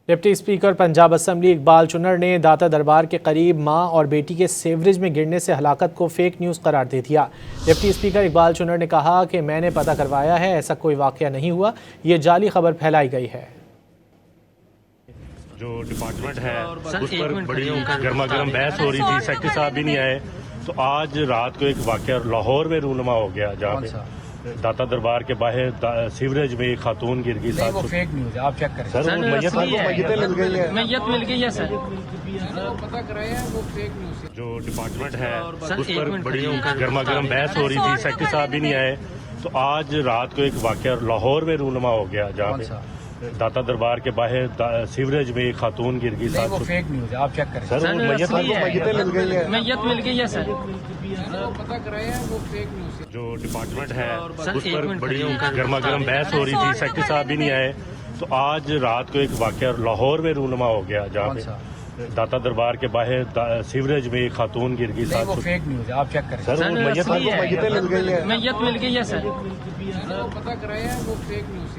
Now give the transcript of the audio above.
Deputy speaker Punjab assembly Iqbal Channar نے داتا دربار کے قریب ماں اور بیٹی کے سیوریج میں گرنے سے ہلاکت کو فیک نیوز قرار دے دیا۔ ڈپٹی اسپیکر اقبال چنر نے کہا کہ میں نے پتہ کروایا ہے، ایسا کوئی واقعہ نہیں ہوا، یہ جعلی خبر پھیلائی گئی ہے۔ جو ڈپارٹمنٹ ہے اس پر بڑی گرما گرم بحث ہو رہی تھی، سیکٹری صاحب بھی نہیں آئے، تو آج رات کو ایک واقعہ لاہور میں رونما ہو گیا جہاں پہ داتا دربار کے باہر سیوریج میں ایک خاتون گر گئی۔ وہ فیک نیوز ہے، آپ چیک کریں سر میت مل گئی ہے سر، پتہ کرایا ہے وہ فیک نیوز ہے۔ جو ڈپارٹمنٹ ہے اس پر بڑی گرما گرم بحث ہو رہی تھی، سیکٹری صاحب بھی نہیں آئے، تو آج رات کو ایک واقعہ لاہور میں رونما ہو گیا جہاں پہ داتا دربار کے باہر سیوریج میں ایک خاتون گر گئی۔ وہ فیک نیوز ہے، آپ چیک کریں سر میت مل گئی ہے سر، پتہ کرایا ہے وہ فیک نیوز ہے۔ جو ڈپارٹمنٹ ہے اس پر بڑی گرما گرم بحث ہو رہی تھی، سیکٹری صاحب بھی نہیں آئے، تو آج رات کو ایک واقعہ لاہور میں رونما ہو گیا جہاں پہ داتا دربار کے باہر سیوریج میں ایک خاتون گر گئی۔ وہ فیک نیوز ہے، آپ چیک کریں سر میت مل گئی ہے سر، پتہ کرایا ہے وہ فیک نیوز ہے۔